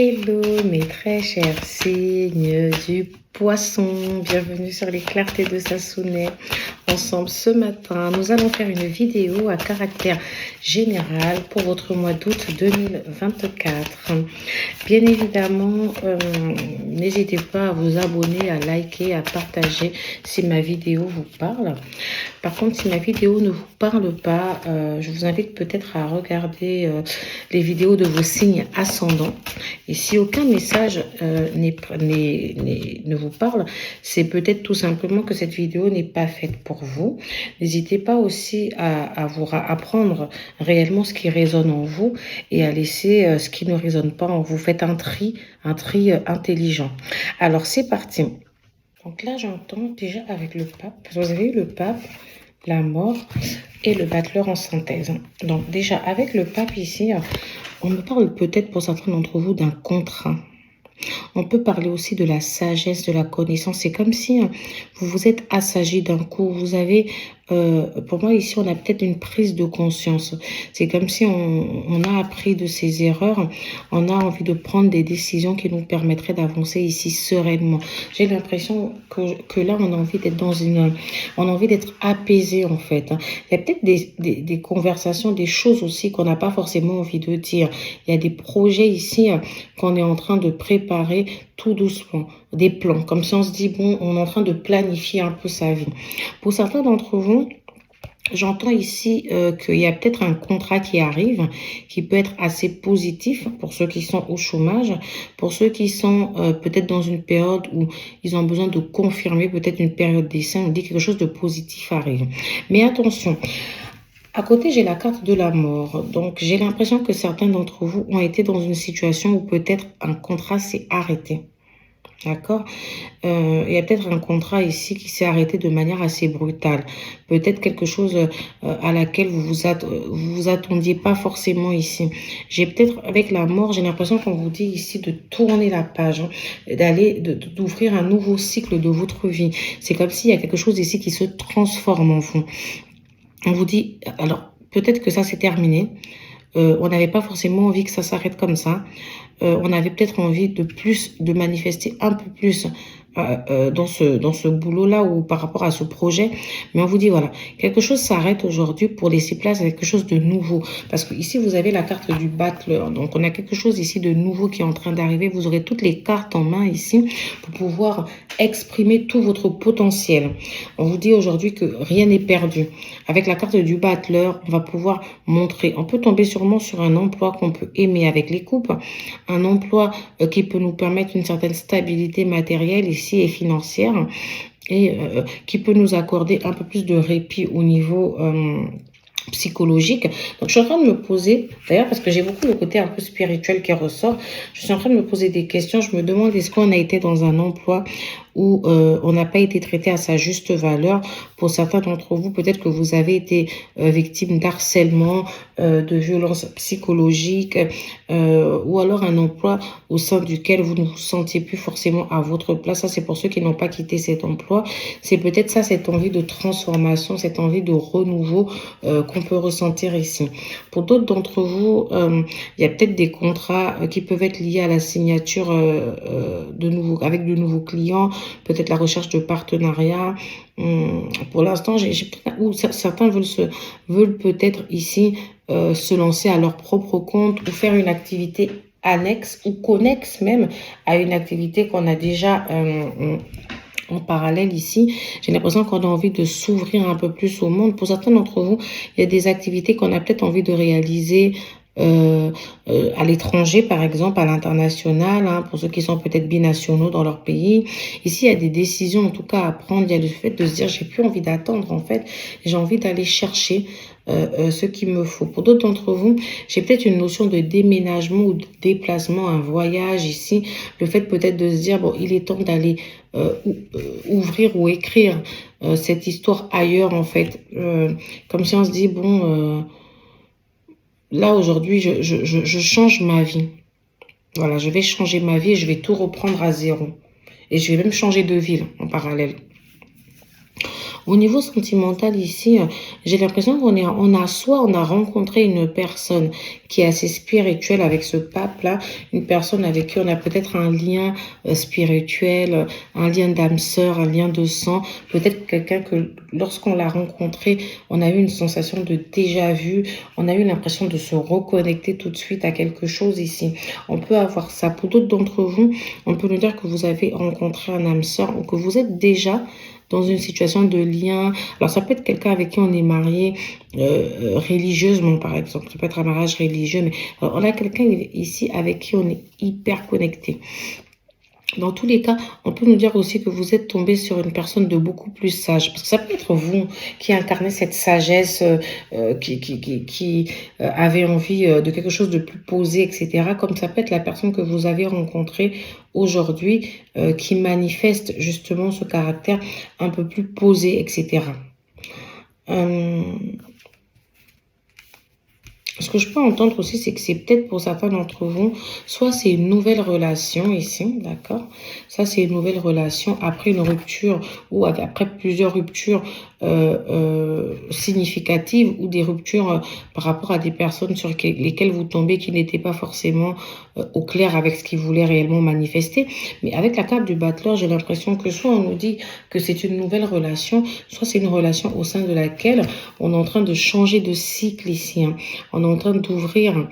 Hello mes très chers signes du poisson, bienvenue sur les clartés de Sassonet. Ensemble ce matin, nous allons faire une vidéo à caractère général pour votre mois d'août 2024. Bien évidemment, n'hésitez pas à vous abonner, à liker, à partager si ma vidéo vous parle. Par contre, si ma vidéo ne vous parle pas, je vous invite peut-être à regarder les vidéos de vos signes ascendants. Et si aucun message ne vous parle, c'est peut-être tout simplement que cette vidéo n'est pas faite pour vous. N'hésitez pas aussi à vous apprendre réellement ce qui résonne en vous et à laisser ce qui ne résonne pas en vous. Faites un tri intelligent. Alors, c'est parti. Donc là, j'entends déjà avec le pape. Vous avez eu le pape, la mort et le battleur en synthèse. Donc déjà, avec le pape ici, on me parle peut-être pour certains d'entre vous d'un contrat. On peut parler aussi de la sagesse, de la connaissance. C'est comme si vous vous êtes assagi d'un coup. Vous avez, pour moi ici, on a peut-être une prise de conscience. C'est comme si on a appris de ses erreurs. On a envie de prendre des décisions qui nous permettraient d'avancer ici sereinement. J'ai l'impression que là, on a envie d'être on a envie d'être apaisé en fait. Il y a peut-être des conversations, des choses aussi qu'on n'a pas forcément envie de dire. Il y a des projets ici qu'on est en train de préparer tout doucement, des plans, comme si on se dit, bon, on est en train de planifier un peu sa vie. Pour certains d'entre vous, j'entends ici qu'il y a peut-être un contrat qui arrive, qui peut être assez positif pour ceux qui sont au chômage, pour ceux qui sont peut-être dans une période où ils ont besoin de confirmer peut-être une période d'essai, on dit quelque chose de positif arrive. Mais attention, à côté, j'ai la carte de la mort. Donc, j'ai l'impression que certains d'entre vous ont été dans une situation où peut-être un contrat s'est arrêté. D'accord? Il y a peut-être un contrat ici qui s'est arrêté de manière assez brutale. Peut-être quelque chose à laquelle vous attendiez pas forcément ici. J'ai peut-être, avec la mort, j'ai l'impression qu'on vous dit ici de tourner la page, d'ouvrir un nouveau cycle de votre vie. C'est comme s'il y a quelque chose ici qui se transforme en vous. On vous dit, alors peut-être que ça c'est terminé, on n'avait pas forcément envie que ça s'arrête comme ça, on avait peut-être envie de manifester un peu plus dans ce boulot-là ou par rapport à ce projet. Mais on vous dit, voilà, quelque chose s'arrête aujourd'hui pour laisser place à quelque chose de nouveau. Parce que ici, vous avez la carte du battleur. Donc, on a quelque chose ici de nouveau qui est en train d'arriver. Vous aurez toutes les cartes en main ici pour pouvoir exprimer tout votre potentiel. On vous dit aujourd'hui que rien n'est perdu. Avec la carte du battleur, on va pouvoir montrer. On peut tomber sûrement sur un emploi qu'on peut aimer avec les coupes. Un emploi qui peut nous permettre une certaine stabilité matérielle ici et financière et qui peut nous accorder un peu plus de répit au niveau psychologique. Donc, je suis en train de me poser, d'ailleurs, parce que j'ai beaucoup le côté un peu spirituel qui ressort, je suis en train de me poser des questions. Je me demande, est-ce qu'on a été dans un emploi où on n'a pas été traité à sa juste valeur? Pour certains d'entre vous, peut-être que vous avez été victime d'harcèlement, de violences psychologiques, ou alors un emploi au sein duquel vous ne vous sentiez plus forcément à votre place. Ça, c'est pour ceux qui n'ont pas quitté cet emploi. C'est peut-être ça, cette envie de transformation, cette envie de renouveau qu'on peut ressentir ici. Pour d'autres d'entre vous, il y a peut-être des contrats qui peuvent être liés à la signature avec de nouveaux clients, peut-être la recherche de partenariats. Pour l'instant, certains veulent peut-être ici se lancer à leur propre compte ou faire une activité annexe ou connexe même à une activité qu'on a déjà en parallèle ici. J'ai l'impression qu'on a envie de s'ouvrir un peu plus au monde. Pour certains d'entre vous, il y a des activités qu'on a peut-être envie de réaliser à l'étranger, par exemple, à l'international, hein, pour ceux qui sont peut-être binationaux dans leur pays. Ici, il y a des décisions, en tout cas, à prendre. Il y a le fait de se dire, j'ai plus envie d'attendre, en fait. J'ai envie d'aller chercher ce qu'il me faut. Pour d'autres d'entre vous, j'ai peut-être une notion de déménagement ou de déplacement, un voyage ici. Le fait peut-être de se dire, bon, il est temps d'aller ouvrir ou écrire cette histoire ailleurs, en fait. Comme si on se dit, bon... là, aujourd'hui, je change ma vie. Voilà, je vais changer ma vie et je vais tout reprendre à zéro. Et je vais même changer de ville en parallèle. Au niveau sentimental ici, j'ai l'impression on a rencontré une personne qui est assez spirituelle avec ce pape-là, une personne avec qui on a peut-être un lien spirituel, un lien d'âme sœur, un lien de sang, peut-être quelqu'un que lorsqu'on l'a rencontré, on a eu une sensation de déjà vu, on a eu l'impression de se reconnecter tout de suite à quelque chose ici. On peut avoir ça. Pour d'autres d'entre vous, on peut nous dire que vous avez rencontré un âme sœur ou que vous êtes déjà dans une situation de lien. Alors, ça peut être quelqu'un avec qui on est marié religieusement, par exemple. Ça peut être un mariage religieux, mais on a quelqu'un ici avec qui on est hyper connecté. Dans tous les cas, on peut nous dire aussi que vous êtes tombé sur une personne de beaucoup plus sage. Parce que ça peut être vous qui incarnez cette sagesse, qui avait envie de quelque chose de plus posé, etc. Comme ça peut être la personne que vous avez rencontrée aujourd'hui qui manifeste justement ce caractère un peu plus posé, etc. Ce que je peux entendre aussi, c'est que c'est peut-être pour certains d'entre vous, soit c'est une nouvelle relation ici, d'accord? Ça, c'est une nouvelle relation après une rupture ou après plusieurs ruptures significatives ou des ruptures par rapport à des personnes sur lesquelles vous tombez qui n'étaient pas forcément au clair avec ce qu'ils voulaient réellement manifester. Mais avec la carte du battleur, j'ai l'impression que soit on nous dit que c'est une nouvelle relation, soit c'est une relation au sein de laquelle on est en train de changer de cycle ici, hein. On est en train d'ouvrir,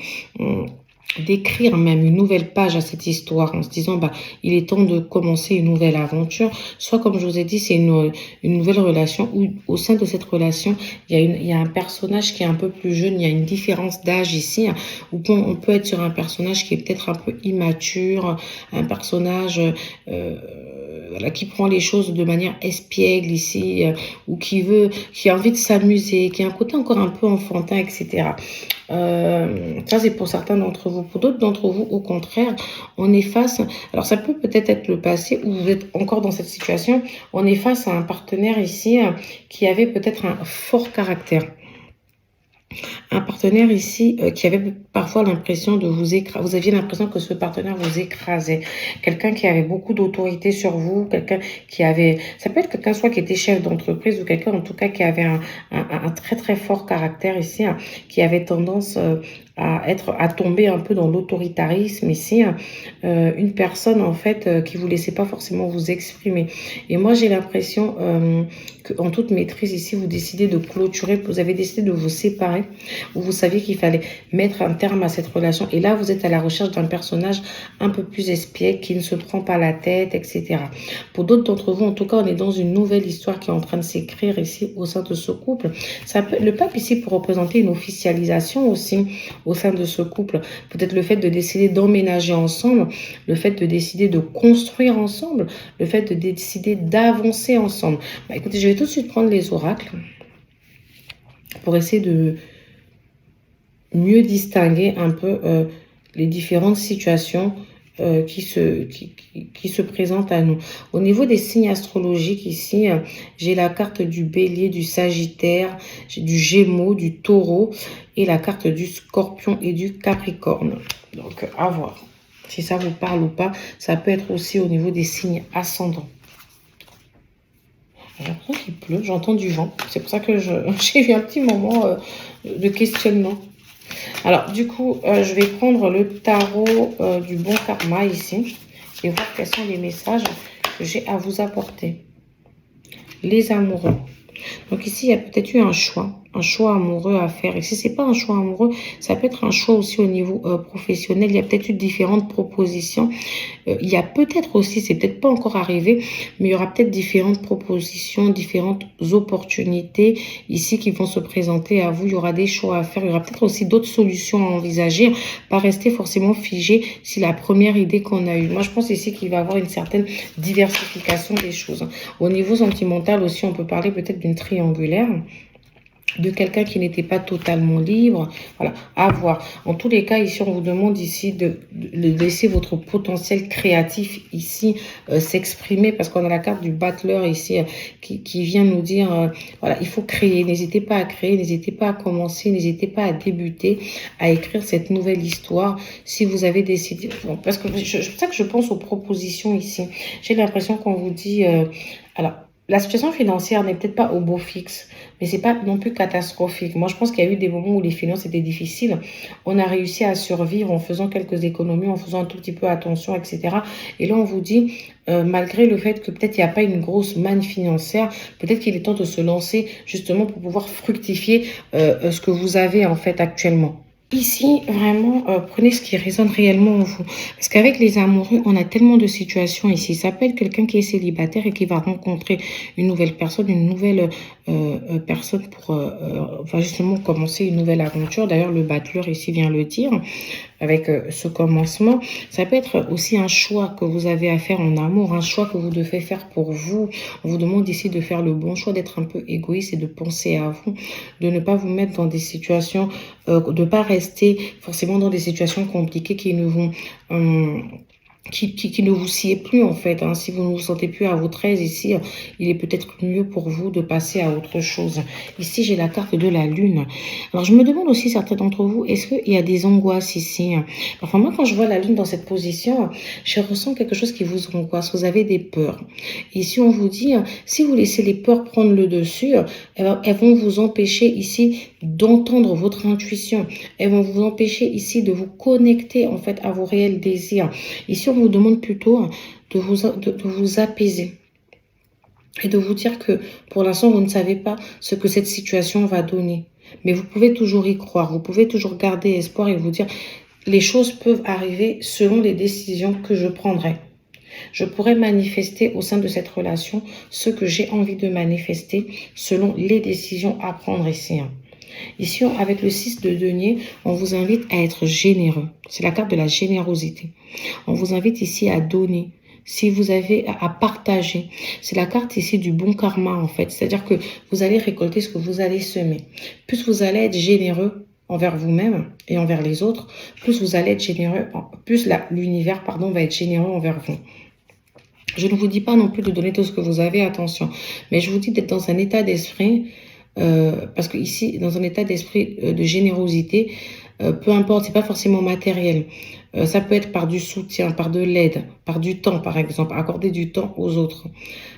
d'écrire même une nouvelle page à cette histoire en se disant bah il est temps de commencer une nouvelle aventure. Soit comme je vous ai dit, c'est une nouvelle relation où au sein de cette relation il y a un personnage qui est un peu plus jeune, il y a une différence d'âge ici, hein, où on peut être sur un personnage qui est peut-être un peu immature, un personnage voilà, qui prend les choses de manière espiègle ici, ou qui a envie de s'amuser, qui a un côté encore un peu enfantin, etc. Ça, c'est pour certains d'entre vous. Pour d'autres d'entre vous, au contraire, on est face... Alors, ça peut peut-être être le passé où vous êtes encore dans cette situation. On est face à un partenaire ici qui avait peut-être un fort caractère. Un partenaire ici qui avait parfois l'impression de vous écraser. Vous aviez l'impression que ce partenaire vous écrasait. Quelqu'un qui avait beaucoup d'autorité sur vous. Quelqu'un qui avait... Ça peut être quelqu'un soit qui était chef d'entreprise ou quelqu'un en tout cas qui avait un très très fort caractère ici, hein, qui avait tendance à tomber un peu dans l'autoritarisme ici, hein, une personne en fait qui vous laissait pas forcément vous exprimer. Et moi j'ai l'impression qu'en toute maîtrise ici vous décidez de clôturer, vous avez décidé de vous séparer, où vous saviez qu'il fallait mettre un terme à cette relation. Et là vous êtes à la recherche d'un personnage un peu plus espiègle qui ne se prend pas la tête, etc. Pour d'autres d'entre vous, en tout cas, on est dans une nouvelle histoire qui est en train de s'écrire ici au sein de ce couple. Le pape ici peut représenter une officialisation aussi au sein de ce couple. Peut-être le fait de décider d'emménager ensemble, le fait de décider de construire ensemble, le fait de décider d'avancer ensemble. Bah, écoutez, je vais tout de suite prendre les oracles pour essayer de mieux distinguer un peu les différentes situations qui se présentent à nous. Au niveau des signes astrologiques ici, j'ai la carte du bélier, du sagittaire, j'ai du gémeaux, du taureau et la carte du scorpion et du capricorne. Donc à voir si ça vous parle ou pas. Ça peut être aussi au niveau des signes ascendants. J'ai l'impression qu'il pleut, j'entends du vent. C'est pour ça que j'ai eu un petit moment de questionnement. Alors, du coup, je vais prendre le tarot du bon karma ici et voir quels sont les messages que j'ai à vous apporter. Les amoureux. Donc ici, il y a peut-être eu un choix amoureux à faire. Et si ce n'est pas un choix amoureux, ça peut être un choix aussi au niveau professionnel. Il y a peut-être eu différentes propositions. Il y a peut-être aussi, c'est peut-être pas encore arrivé, mais il y aura peut-être différentes propositions, différentes opportunités ici qui vont se présenter à vous. Il y aura des choix à faire. Il y aura peut-être aussi d'autres solutions à envisager, pas rester forcément figé si la première idée qu'on a eue. Moi, je pense ici qu'il va y avoir une certaine diversification des choses. Au niveau sentimental aussi, on peut parler peut-être d'une triangulaire, de quelqu'un qui n'était pas totalement libre. Voilà, à voir. En tous les cas, ici, on vous demande ici de laisser votre potentiel créatif ici s'exprimer, parce qu'on a la carte du battleur ici qui vient nous dire, voilà, il faut créer. N'hésitez pas à créer, n'hésitez pas à commencer, n'hésitez pas à débuter, à écrire cette nouvelle histoire si vous avez décidé. Bon, parce que c'est pour ça que je pense aux propositions ici. J'ai l'impression qu'on vous dit, alors, la situation financière n'est peut-être pas au beau fixe, mais c'est pas non plus catastrophique. Moi, je pense qu'il y a eu des moments où les finances étaient difficiles. On a réussi à survivre en faisant quelques économies, en faisant un tout petit peu attention, etc. Et là, on vous dit, malgré le fait que peut-être il n'y a pas une grosse manne financière, peut-être qu'il est temps de se lancer justement pour pouvoir fructifier ce que vous avez en fait actuellement. Ici, vraiment, prenez ce qui résonne réellement en vous. Parce qu'avec les amoureux, on a tellement de situations ici. Ça peut être quelqu'un qui est célibataire et qui va rencontrer une nouvelle personne, une nouvelle personne pour enfin justement commencer une nouvelle aventure. D'ailleurs, le battleur ici vient le dire avec ce commencement. Ça peut être aussi un choix que vous avez à faire en amour, un choix que vous devez faire pour vous. On vous demande ici de faire le bon choix, d'être un peu égoïste et de penser à vous, de ne pas vous mettre dans des situations, de ne pas rester forcément dans des situations compliquées qui ne vont... qui ne vous sied plus en fait. Hein. Si vous ne vous sentez plus à votre aise ici, il est peut-être mieux pour vous de passer à autre chose. Ici, j'ai la carte de la lune. Alors, je me demande aussi, certains d'entre vous, est-ce qu'il y a des angoisses ici? Enfin, moi, quand je vois la lune dans cette position, je ressens quelque chose qui vous angoisse. Vous avez des peurs. Ici, on vous dit, si vous laissez les peurs prendre le dessus, elles vont vous empêcher ici d'entendre votre intuition. Elles vont vous empêcher ici de vous connecter en fait à vos réels désirs. Ici, on vous demande plutôt de vous apaiser et de vous dire que pour l'instant, vous ne savez pas ce que cette situation va donner. Mais vous pouvez toujours y croire, vous pouvez toujours garder espoir et vous dire les choses peuvent arriver selon les décisions que je prendrai. Je pourrais manifester au sein de cette relation ce que j'ai envie de manifester selon les décisions à prendre ici. Ici, avec le 6 de denier, on vous invite à être généreux. C'est la carte de la générosité. On vous invite ici à donner. Si vous avez à partager, c'est la carte ici du bon karma en fait. C'est-à-dire que vous allez récolter ce que vous allez semer. Plus vous allez être généreux envers vous-même et envers les autres, plus vous allez être généreux, plus l'univers va être généreux envers vous. Je ne vous dis pas non plus de donner tout ce que vous avez, attention. Mais je vous dis d'être dans un état d'esprit, parce que ici, dans un état d'esprit de générosité, peu importe, c'est pas forcément matériel. Ça peut être par du soutien, par de l'aide, par du temps, par exemple, accorder du temps aux autres.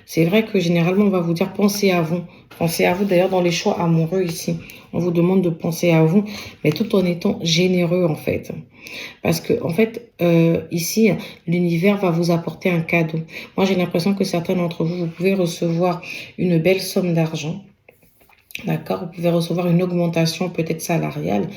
C'est vrai que généralement, on va vous dire pensez à vous. Pensez à vous d'ailleurs dans les choix amoureux ici. On vous demande de penser à vous, mais tout en étant généreux en fait. Parce que en fait, ici, l'univers va vous apporter un cadeau. Moi, j'ai l'impression que certains d'entre vous, vous pouvez recevoir une belle somme d'argent. D'accord, vous pouvez recevoir une augmentation peut-être salariale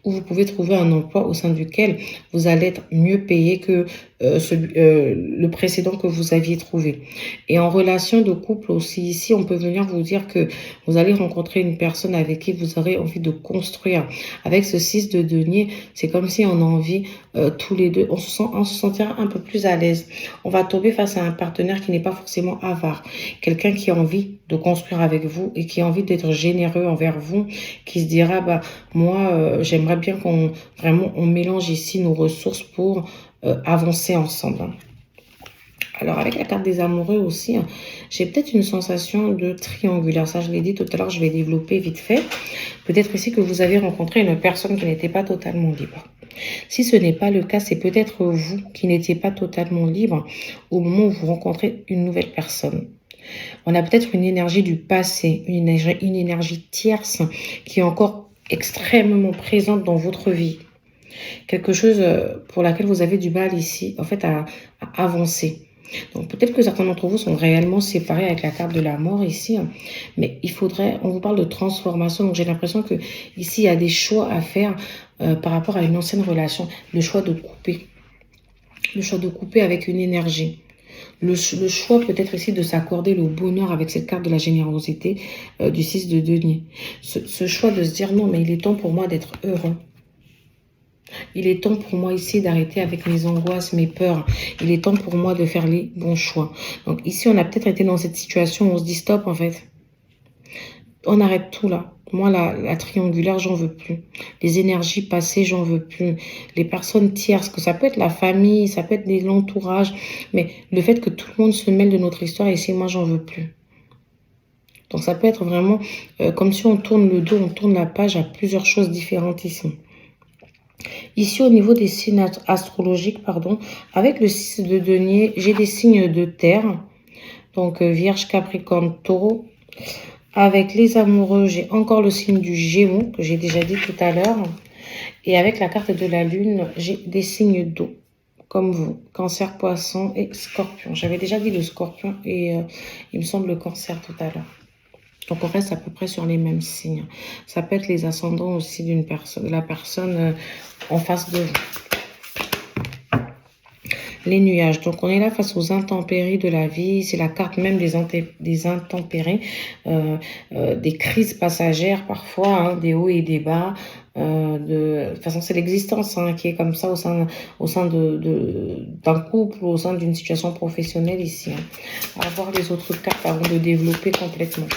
ou vous pouvez trouver un emploi au sein duquel vous allez être mieux payé que le précédent que vous aviez trouvé. Et en relation de couple aussi, ici, on peut venir vous dire que vous allez rencontrer une personne avec qui vous aurez envie de construire. Avec ce 6 de denier, c'est comme si on a envie tous les deux, on se sentira un peu plus à l'aise. On va tomber face à un partenaire qui n'est pas forcément avare. Quelqu'un qui a envie de construire avec vous et qui a envie d'être généreux envers vous, qui se dira, bah, moi, j'aimerais bien qu'on vraiment on mélange ici nos ressources pour avancer ensemble. Alors, avec la carte des amoureux aussi, j'ai peut-être une sensation de triangulaire. Ça, je l'ai dit tout à l'heure, je vais développer vite fait. Peut-être ici que vous avez rencontré une personne qui n'était pas totalement libre. Si ce n'est pas le cas, c'est peut-être vous qui n'étiez pas totalement libre au moment où vous rencontrez une nouvelle personne. On a peut-être une énergie du passé, une énergie tierce qui est encore extrêmement présente dans votre vie. Quelque chose pour laquelle vous avez du mal ici, en fait, à avancer. Donc peut-être que certains d'entre vous sont réellement séparés avec la carte de la mort ici, mais il faudrait, on vous parle de transformation, donc j'ai l'impression que ici il y a des choix à faire par rapport à une ancienne relation, le choix de couper avec une énergie. Le choix peut-être ici de s'accorder le bonheur avec cette carte de la générosité du 6 de denier. Ce choix de se dire non, mais il est temps pour moi d'être heureux. Il est temps pour moi ici d'arrêter avec mes angoisses, mes peurs. Il est temps pour moi de faire les bons choix. Donc ici, on a peut-être été dans cette situation où on se dit stop en fait. On arrête tout là. Moi, la triangulaire, j'en veux plus. Les énergies passées, j'en veux plus. Les personnes tierces, que ça peut être la famille, ça peut être l'entourage. Mais le fait que tout le monde se mêle de notre histoire, ici, moi, j'en veux plus. Donc ça peut être vraiment comme si on tourne le dos, on tourne la page à plusieurs choses différentes ici. Ici, au niveau des signes astrologiques, pardon, avec le 6 de denier, j'ai des signes de terre. Donc, Vierge, Capricorne, Taureau. Avec les amoureux, j'ai encore le signe du Gémeaux, que j'ai déjà dit tout à l'heure. Et avec la carte de la Lune, j'ai des signes d'eau, comme vous. Cancer, Poisson et Scorpion. J'avais déjà dit le Scorpion et il me semble le Cancer tout à l'heure. Donc, on reste à peu près sur les mêmes signes. Ça peut être les ascendants aussi d'une personne, de la personne en face de vous. Les nuages. Donc, on est là face aux intempéries de la vie. C'est la carte même des intempéries, des crises passagères parfois, hein, des hauts et des bas. De toute façon, c'est l'existence hein, qui est comme ça au sein d'un couple, au sein d'une situation professionnelle ici. Hein. On va voir les autres cartes avant de développer complètement.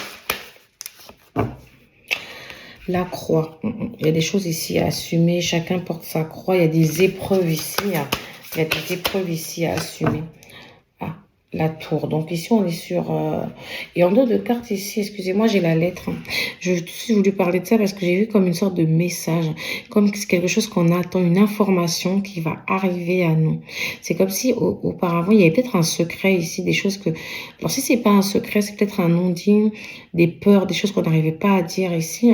La croix. Il y a des choses ici à assumer. Chacun porte sa croix. Il y a des épreuves ici. Il y a des épreuves ici à assumer. Ah, la tour. Donc ici, on est sur... Et en dos de cartes ici, excusez-moi, j'ai la lettre. Je suis voulu parler de ça parce que j'ai vu comme une sorte de message. Comme quelque chose qu'on attend, une information qui va arriver à nous. C'est comme si auparavant, il y avait peut-être un secret ici, des choses que... Alors si c'est pas un secret, c'est peut-être un non-dit, des peurs, des choses qu'on n'arrivait pas à dire ici,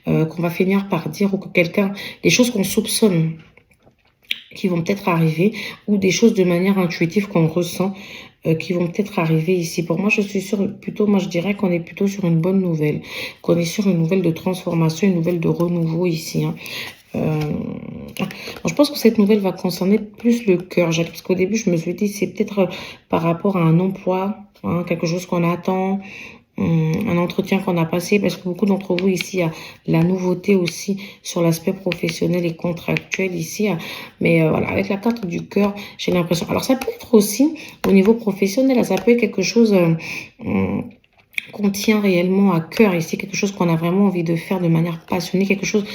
qu'on va finir par dire, ou que quelqu'un... Des choses qu'on soupçonne qui vont peut-être arriver, ou des choses de manière intuitive qu'on ressent, qui vont peut-être arriver ici. Pour moi, je suis sûre, plutôt, moi je dirais qu'on est plutôt sur une bonne nouvelle, qu'on est sur une nouvelle de transformation, une nouvelle de renouveau ici. Hein. Je pense que cette nouvelle va concerner plus le cœur, parce qu'au début, je me suis dit, c'est peut-être par rapport à un emploi, hein, quelque chose qu'on attend, un entretien qu'on a passé, parce que beaucoup d'entre vous ici, il y a la nouveauté aussi sur l'aspect professionnel et contractuel ici. Mais voilà, avec la carte du cœur, j'ai l'impression... Alors, ça peut être aussi, au niveau professionnel, ça peut être quelque chose... qu'on tient réellement à cœur ici, quelque chose qu'on a vraiment envie de faire de manière passionnée, quelque chose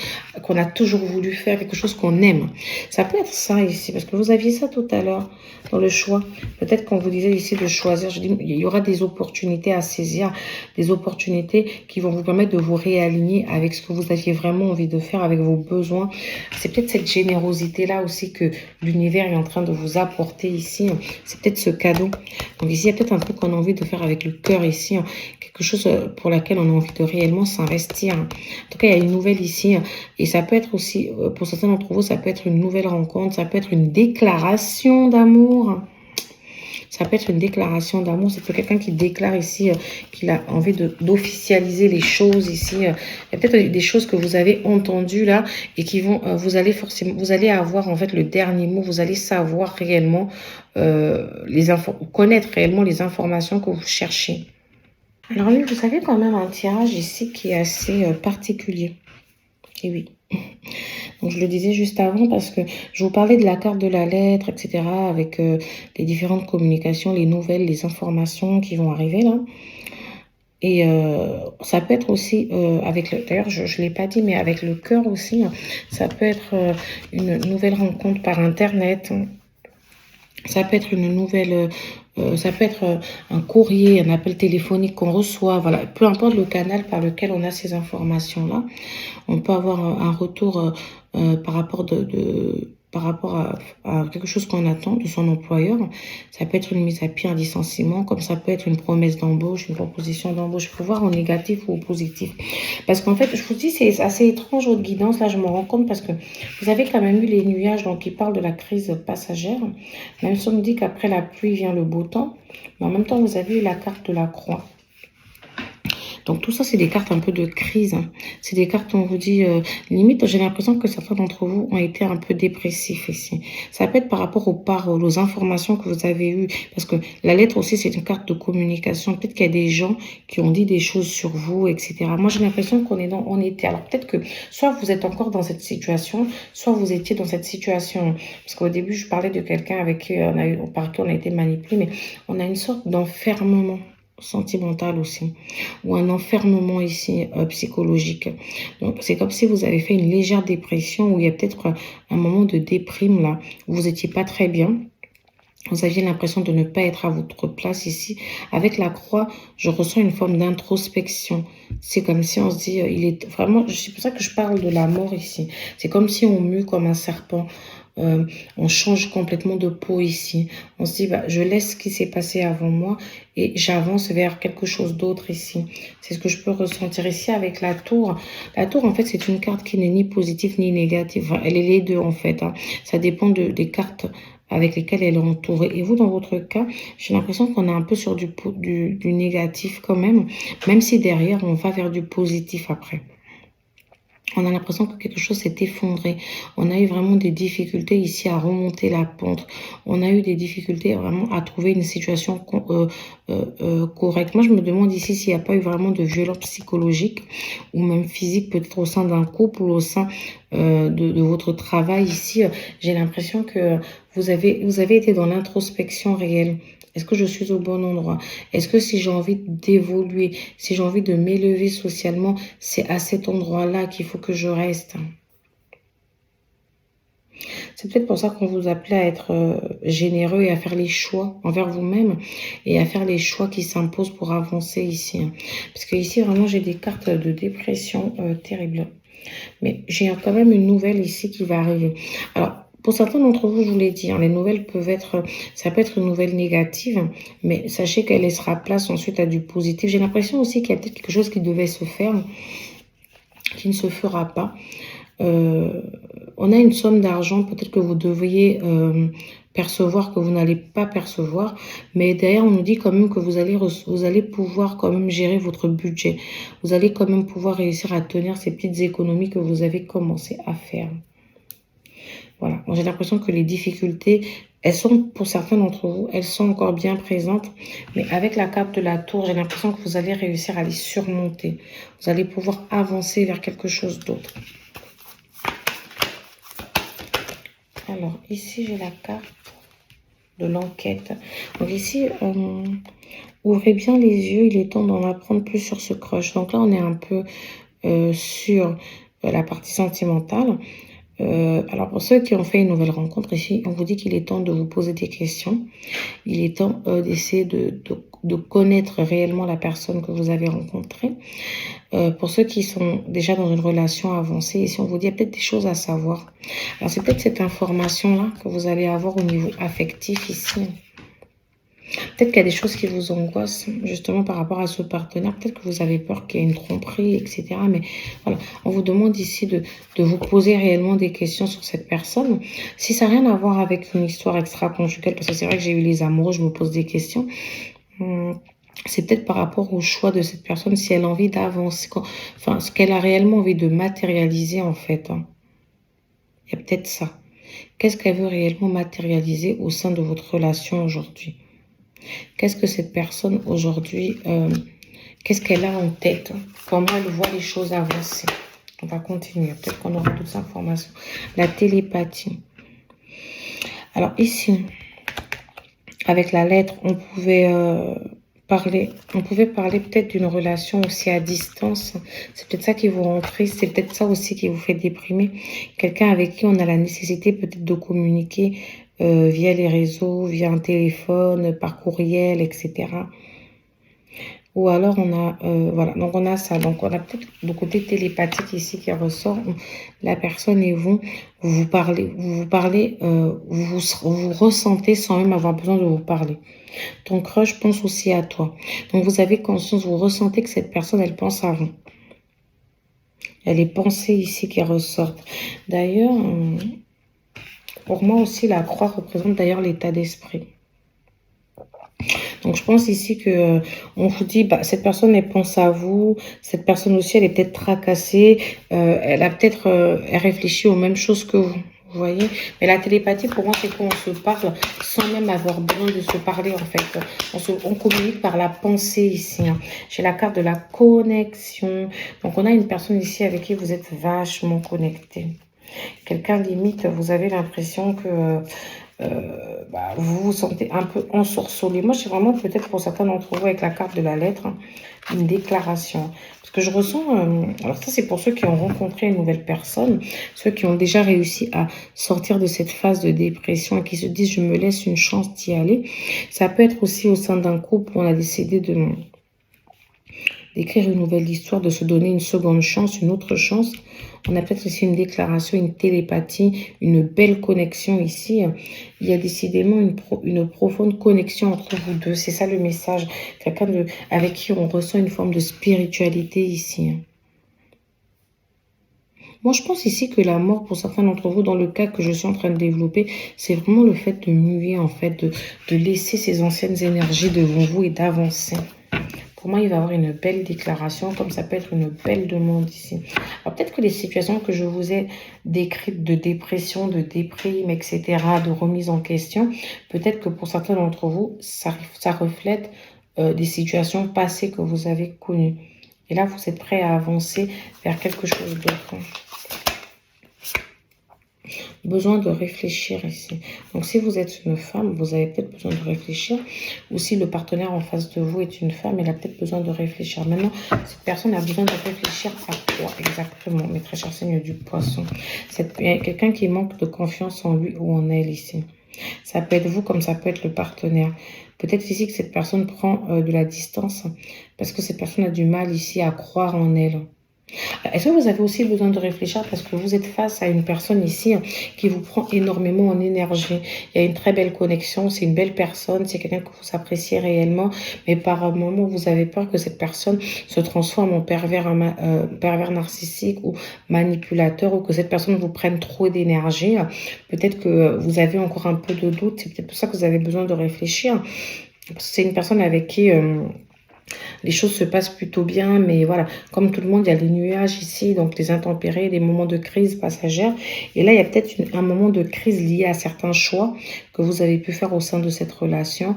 qu'on a toujours voulu faire, quelque chose qu'on aime. Ça peut être ça ici, parce que vous aviez ça tout à l'heure dans le choix. Peut-être qu'on vous disait ici de choisir, je dis, il y aura des opportunités à saisir, des opportunités qui vont vous permettre de vous réaligner avec ce que vous aviez vraiment envie de faire, avec vos besoins. C'est peut-être cette générosité-là aussi que l'univers est en train de vous apporter ici. C'est peut-être ce cadeau. Donc ici, il y a peut-être un truc qu'on a envie de faire avec le cœur ici, quelque chose pour laquelle on a envie de réellement s'investir. En tout cas, il y a une nouvelle ici. Et ça peut être aussi, pour certains d'entre vous, ça peut être une nouvelle rencontre. Ça peut être une déclaration d'amour. Ça peut être une déclaration d'amour. C'est peut-être quelqu'un qui déclare ici qu'il a envie d'officialiser les choses ici. Il y a peut-être des choses que vous avez entendues là et qui vont, vous allez avoir en fait le dernier mot. Vous allez savoir réellement, connaître réellement les informations que vous cherchez. Alors lui, vous avez quand même un tirage ici qui est assez particulier. Et oui. Donc je le disais juste avant parce que je vous parlais de la carte de la lettre, etc. Avec les différentes communications, les nouvelles, les informations qui vont arriver là. Et ça peut être aussi avec le... D'ailleurs, je ne l'ai pas dit, mais avec le cœur aussi. Hein, ça peut être une nouvelle rencontre par Internet. Ça peut être une nouvelle... ça peut être un courrier, un appel téléphonique qu'on reçoit, voilà, peu importe le canal par lequel on a ces informations-là, on peut avoir un retour par rapport à quelque chose qu'on attend de son employeur. Ça peut être une mise à pied, un licenciement, comme ça peut être une promesse d'embauche, une proposition d'embauche. Il faut voir en négatif ou en positif. Parce qu'en fait, je vous dis, c'est assez étrange votre guidance. Là, je me rends compte parce que vous avez quand même eu les nuages, donc qui parlent de la crise passagère. Même si on nous dit qu'après la pluie vient le beau temps, mais en même temps, vous avez eu la carte de la croix. Donc tout ça, c'est des cartes un peu de crise. Hein. C'est des cartes, on vous dit, limite, j'ai l'impression que certains d'entre vous ont été un peu dépressifs ici. Ça peut être par rapport aux paroles, aux informations que vous avez eues. Parce que la lettre aussi, c'est une carte de communication. Peut-être qu'il y a des gens qui ont dit des choses sur vous, etc. Moi, j'ai l'impression qu'on est on était. Alors peut-être que soit vous êtes encore dans cette situation, soit vous étiez dans cette situation. Parce qu'au début, je parlais de quelqu'un avec qui par qui on a été manipulé, mais on a une sorte d'enfermement sentimental aussi, ou un enfermement ici psychologique. Donc c'est comme si vous avez fait une légère dépression, où il y a peut-être un moment de déprime là, où vous n'étiez pas très bien. Vous aviez l'impression de ne pas être à votre place ici. Avec la croix, je ressens une forme d'introspection. C'est comme si on se dit, il est vraiment, c'est pour ça que je parle de la mort ici. C'est comme si on mue comme un serpent. on change complètement de peau ici. On se dit, bah, je laisse ce qui s'est passé avant moi et j'avance vers quelque chose d'autre ici. C'est ce que je peux ressentir ici avec la tour. La tour, en fait, c'est une carte qui n'est ni positive ni négative. Enfin, elle est les deux, en fait. Hein. Ça dépend des cartes avec lesquelles elle est entourée. Et vous, dans votre cas, j'ai l'impression qu'on est un peu sur du négatif quand même si derrière, on va vers du positif après. On a l'impression que quelque chose s'est effondré. On a eu vraiment des difficultés ici à remonter la pente. On a eu des difficultés vraiment à trouver une situation correcte. Moi, je me demande ici s'il n'y a pas eu vraiment de violence psychologique ou même physique, peut-être au sein d'un couple ou au sein de votre travail. Ici, j'ai l'impression que vous avez été dans l'introspection réelle. Est-ce que je suis au bon endroit? Est-ce que si j'ai envie d'évoluer, si j'ai envie de m'élever socialement, c'est à cet endroit-là qu'il faut que je reste? C'est peut-être pour ça qu'on vous appelait à être généreux et à faire les choix envers vous-même et à faire les choix qui s'imposent pour avancer ici. Parce que ici, vraiment, j'ai des cartes de dépression terribles. Mais j'ai quand même une nouvelle ici qui va arriver. Alors, pour certains d'entre vous, je vous l'ai dit, hein, les nouvelles peuvent être, ça peut être une nouvelle négative, mais sachez qu'elle laissera place ensuite à du positif. J'ai l'impression aussi qu'il y a peut-être quelque chose qui devait se faire, qui ne se fera pas. On a une somme d'argent, peut-être que vous devriez percevoir, que vous n'allez pas percevoir, mais derrière on nous dit quand même que vous allez pouvoir quand même gérer votre budget. Vous allez quand même pouvoir réussir à tenir ces petites économies que vous avez commencé à faire. Voilà, j'ai l'impression que les difficultés, elles sont, pour certains d'entre vous, elles sont encore bien présentes. Mais avec la carte de la tour, j'ai l'impression que vous allez réussir à les surmonter. Vous allez pouvoir avancer vers quelque chose d'autre. Alors, ici, j'ai la carte de l'enquête. Donc ici, ouvrez bien les yeux. Il est temps d'en apprendre plus sur ce crush. Donc là, on est un peu sur la partie sentimentale. Alors pour ceux qui ont fait une nouvelle rencontre ici, on vous dit qu'il est temps de vous poser des questions. Il est temps d'essayer de connaître réellement la personne que vous avez rencontrée. Pour ceux qui sont déjà dans une relation avancée, ici on vous dit il y a peut-être des choses à savoir. Alors c'est peut-être cette information-là que vous allez avoir au niveau affectif ici. Peut-être qu'il y a des choses qui vous angoissent, justement, par rapport à ce partenaire. Peut-être que vous avez peur qu'il y ait une tromperie, etc. Mais voilà, on vous demande ici de vous poser réellement des questions sur cette personne. Si ça n'a rien à voir avec une histoire extra-conjugale, parce que c'est vrai que j'ai eu les amoureux, je me pose des questions. C'est peut-être par rapport au choix de cette personne, si elle a envie d'avancer, enfin, ce qu'elle a réellement envie de matérialiser, en fait. Il y a peut-être ça. Qu'est-ce qu'elle veut réellement matérialiser au sein de votre relation aujourd'hui? Qu'est-ce que cette personne aujourd'hui, qu'est-ce qu'elle a en tête? Comment elle voit les choses avancer? On va continuer. Peut-être qu'on aura d'autres informations. La télépathie. Alors ici, avec la lettre, on pouvait parler peut-être d'une relation aussi à distance. C'est peut-être ça qui vous rend triste. C'est peut-être ça aussi qui vous fait déprimer. Quelqu'un avec qui on a la nécessité peut-être de communiquer via les réseaux, via un téléphone, par courriel, etc. Ou alors on a, voilà, donc on a ça. Donc on a peut-être le côté télépathique ici qui ressort. La personne et vous parlez, vous ressentez sans même avoir besoin de vous parler. Ton crush pense aussi à toi. Donc vous avez conscience, vous ressentez que cette personne, elle pense à vous. Il y a les pensées ici qui ressortent. D'ailleurs, pour moi aussi, la croix représente d'ailleurs l'état d'esprit. Donc, je pense ici que on vous dit, bah, cette personne, elle pense à vous. Cette personne aussi, elle est peut-être tracassée. Elle a peut-être, elle réfléchit aux mêmes choses que vous. Vous voyez? Mais la télépathie, pour moi, c'est qu'on se parle sans même avoir besoin de se parler, en fait. On communique par la pensée ici. Hein. J'ai la carte de la connexion. Donc, on a une personne ici avec qui vous êtes vachement connecté. Quelqu'un limite, vous avez l'impression que vous vous sentez un peu ensorcelé. Moi, j'ai vraiment peut-être pour certains d'entre vous avec la carte de la lettre, hein, une déclaration. Parce que je ressens, alors ça c'est pour ceux qui ont rencontré une nouvelle personne, ceux qui ont déjà réussi à sortir de cette phase de dépression et qui se disent je me laisse une chance d'y aller. Ça peut être aussi au sein d'un couple où on a décidé d'écrire une nouvelle histoire, de se donner une seconde chance, une autre chance. On a peut-être ici une déclaration, une télépathie, une belle connexion ici. Il y a décidément une profonde connexion entre vous deux. C'est ça le message. Quelqu'un avec qui on ressent une forme de spiritualité ici. Moi, je pense ici que la mort, pour certains d'entre vous, dans le cas que je suis en train de développer, c'est vraiment le fait de muer, en fait, de laisser ces anciennes énergies devant vous et d'avancer. Pour moi, il va y avoir une belle déclaration, comme ça peut être une belle demande ici. Alors, peut-être que les situations que je vous ai décrites de dépression, de déprime, etc., de remise en question, peut-être que pour certains d'entre vous, ça reflète des situations passées que vous avez connues. Et là, vous êtes prêt à avancer vers quelque chose d'autre. Besoin de réfléchir ici. Donc, si vous êtes une femme, vous avez peut-être besoin de réfléchir. Ou si le partenaire en face de vous est une femme, elle a peut-être besoin de réfléchir. Maintenant, cette personne a besoin de réfléchir à quoi exactement, mes très chers signes du poisson. C'est quelqu'un qui manque de confiance en lui ou en elle ici. Ça peut être vous comme ça peut être le partenaire. Peut-être ici que cette personne prend de la distance parce que cette personne a du mal ici à croire en elle. Est-ce que vous avez aussi besoin de réfléchir parce que vous êtes face à une personne ici qui vous prend énormément en énergie. Il y a une très belle connexion, c'est une belle personne, c'est quelqu'un que vous appréciez réellement, mais par un moment vous avez peur que cette personne se transforme en pervers narcissique ou manipulateur, ou que cette personne vous prenne trop d'énergie. Peut-être que vous avez encore un peu de doute, c'est peut-être pour ça que vous avez besoin de réfléchir. C'est une personne avec qui les choses se passent plutôt bien, mais voilà, comme tout le monde, il y a les nuages ici, donc les intempéries, des moments de crise passagère. Et là, il y a peut-être un moment de crise lié à certains choix que vous avez pu faire au sein de cette relation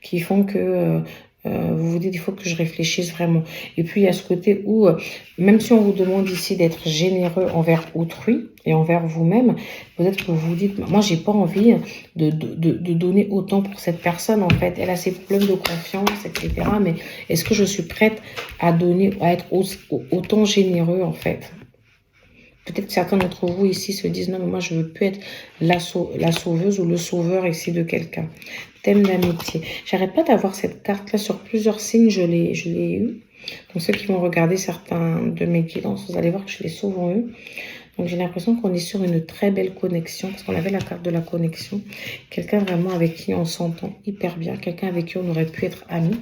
qui font que vous vous dites, il faut que je réfléchisse vraiment. Et puis, il y a ce côté où, même si on vous demande ici d'être généreux envers autrui et envers vous-même, peut-être que vous vous dites, moi, j'ai pas envie de donner autant pour cette personne, en fait. Elle a ses problèmes de confiance, etc. Mais est-ce que je suis prête à donner, à être autant généreux, en fait? Peut-être que certains d'entre vous ici se disent, non, mais moi, je veux plus être la sauveuse ou le sauveur ici de quelqu'un. Thème d'amitié. J'arrête pas d'avoir cette carte-là sur plusieurs signes, je l'ai eu. Donc, ceux qui vont regarder certains de mes guidances, vous allez voir que je l'ai souvent eu. Donc, j'ai l'impression qu'on est sur une très belle connexion, parce qu'on avait la carte de la connexion. Quelqu'un vraiment avec qui on s'entend hyper bien, quelqu'un avec qui on aurait pu être amis.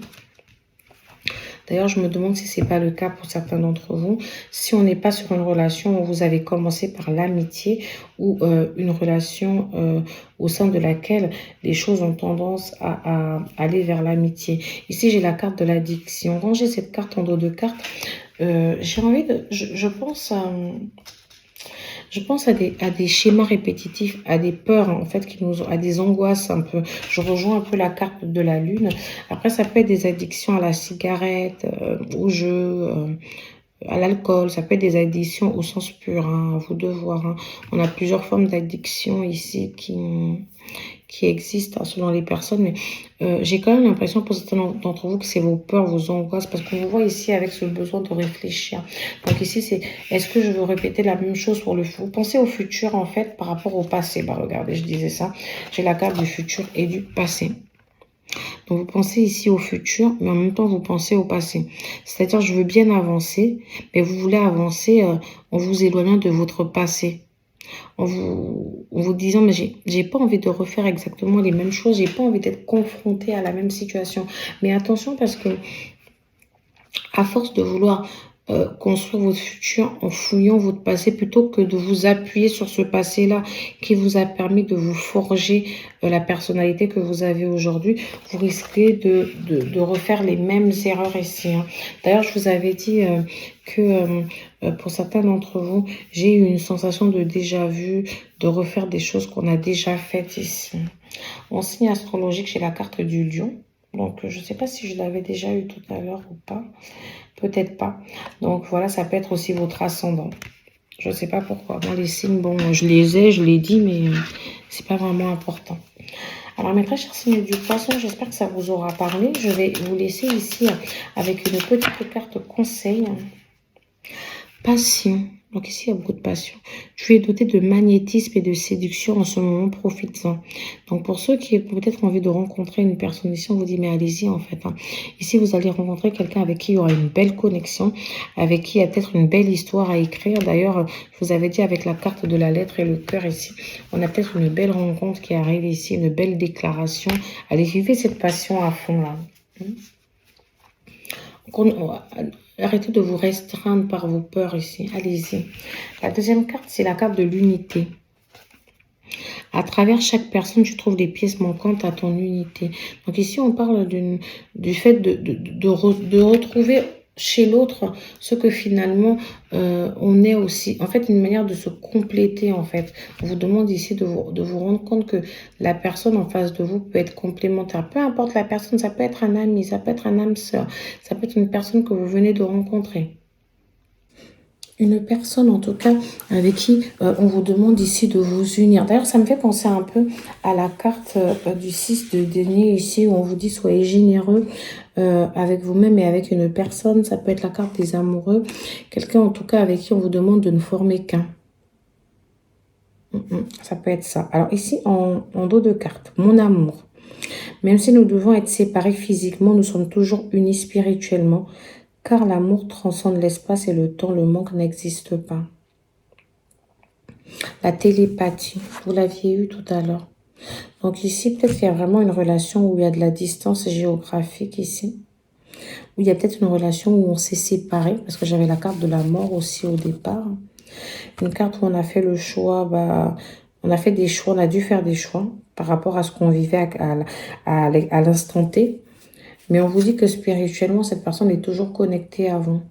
D'ailleurs, je me demande si ce n'est pas le cas pour certains d'entre vous. Si on n'est pas sur une relation où vous avez commencé par l'amitié ou une relation au sein de laquelle les choses ont tendance à aller vers l'amitié. Ici, j'ai la carte de l'addiction. Quand j'ai cette carte en dos de carte, j'ai envie de... Je pense à des schémas répétitifs, à des peurs, en fait, à des angoisses un peu. Je rejoins un peu la carte de la lune. Après, ça peut être des addictions à la cigarette, au jeu, à l'alcool. Ça peut être des addictions au sens pur, hein, à vous de voir. Hein. On a plusieurs formes d'addiction ici qui existent hein, selon les personnes. Mais j'ai quand même l'impression pour certains d'entre vous que c'est vos peurs, vos angoisses. Parce qu'on vous voit ici avec ce besoin de réfléchir. Donc ici, c'est est-ce que je veux répéter la même chose pour le futur? Vous pensez au futur en fait par rapport au passé. Bah regardez, je disais ça. J'ai la carte du futur et du passé. Donc, vous pensez ici au futur, mais en même temps, vous pensez au passé. C'est-à-dire, je veux bien avancer, mais vous voulez avancer en vous éloignant de votre passé. En vous disant, mais j'ai pas envie de refaire exactement les mêmes choses. J'ai pas envie d'être confrontée à la même situation. Mais attention, parce que à force de vouloir construire votre futur en fouillant votre passé plutôt que de vous appuyer sur ce passé-là qui vous a permis de vous forger la personnalité que vous avez aujourd'hui, vous risquez de refaire les mêmes erreurs ici. Hein. D'ailleurs, je vous avais dit que pour certains d'entre vous, j'ai eu une sensation de déjà-vu, de refaire des choses qu'on a déjà faites ici. En signe astrologique, j'ai la carte du lion. Donc, je ne sais pas si je l'avais déjà eu tout à l'heure ou pas. Peut-être pas. Donc, voilà, ça peut être aussi votre ascendant. Je ne sais pas pourquoi. Moi, les signes, bon, je les ai, je l'ai dit, mais c'est pas vraiment important. Alors, mes très chers signes du poisson, j'espère que ça vous aura parlé. Je vais vous laisser ici avec une petite carte conseil. Passion. Donc ici, il y a beaucoup de passion. Tu es doté de magnétisme et de séduction en ce moment, profites-en. Donc pour ceux qui ont peut-être envie de rencontrer une personne ici, on vous dit mais allez-y en fait. Hein. Ici, vous allez rencontrer quelqu'un avec qui il y aura une belle connexion, avec qui il y a peut-être une belle histoire à écrire. D'ailleurs, je vous avais dit avec la carte de la lettre et le cœur ici, on a peut-être une belle rencontre qui arrive ici, une belle déclaration. Allez, vivez cette passion à fond là. Arrêtez de vous restreindre par vos peurs ici. Allez-y. La deuxième carte, c'est la carte de l'unité. À travers chaque personne, tu trouves des pièces manquantes à ton unité. Donc ici, on parle du fait de retrouver chez l'autre ce que finalement on est aussi. En fait, une manière de se compléter en fait. On vous demande ici de vous rendre compte que la personne en face de vous peut être complémentaire. Peu importe la personne, ça peut être un ami, ça peut être un âme sœur, ça peut être une personne que vous venez de rencontrer. Une personne, en tout cas, avec qui on vous demande ici de vous unir. D'ailleurs, ça me fait penser un peu à la carte du 6 de denier ici, où on vous dit soyez généreux avec vous-même et avec une personne. Ça peut être la carte des amoureux. Quelqu'un, en tout cas, avec qui on vous demande de ne former qu'un. Ça peut être ça. Alors ici, en dos de carte, mon amour. Même si nous devons être séparés physiquement, nous sommes toujours unis spirituellement. Car l'amour transcende l'espace et le temps, le manque n'existe pas. La télépathie, vous l'aviez eu tout à l'heure. Donc ici, peut-être qu'il y a vraiment une relation où il y a de la distance géographique ici. Où il y a peut-être une relation où on s'est séparés, parce que j'avais la carte de la mort aussi au départ. Une carte où on a fait le choix, on a fait des choix, on a dû faire des choix par rapport à ce qu'on vivait à l'instant T. Mais on vous dit que spirituellement, cette personne est toujours connectée à vous.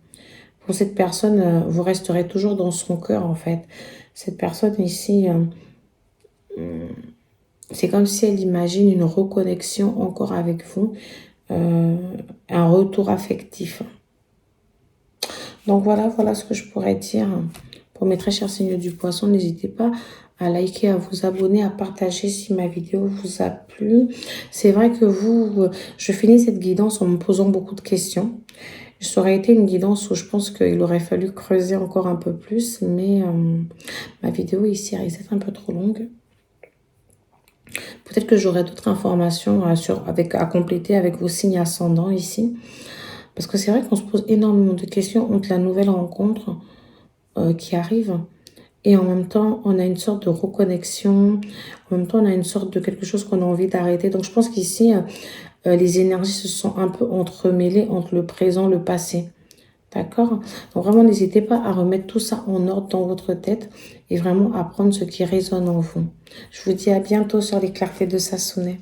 Pour cette personne, vous resterez toujours dans son cœur, en fait. Cette personne ici, c'est comme si elle imagine une reconnexion encore avec vous, un retour affectif. Donc voilà ce que je pourrais dire. Pour mes très chers signes du poisson, n'hésitez pas à liker, à vous abonner, à partager si ma vidéo vous a plu. C'est vrai que je finis cette guidance en me posant beaucoup de questions. Ça aurait été une guidance où je pense qu'il aurait fallu creuser encore un peu plus, mais ma vidéo ici risque d'être un peu trop longue. Peut-être que j'aurai d'autres informations à compléter avec vos signes ascendants ici. Parce que c'est vrai qu'on se pose énormément de questions entre la nouvelle rencontre qui arrive. Et en même temps, on a une sorte de reconnexion. En même temps, on a une sorte de quelque chose qu'on a envie d'arrêter. Donc, je pense qu'ici, les énergies se sont un peu entremêlées entre le présent et le passé. D'accord? Donc, vraiment, n'hésitez pas à remettre tout ça en ordre dans votre tête et vraiment à prendre ce qui résonne en vous. Je vous dis à bientôt sur les clartés de Sassonet.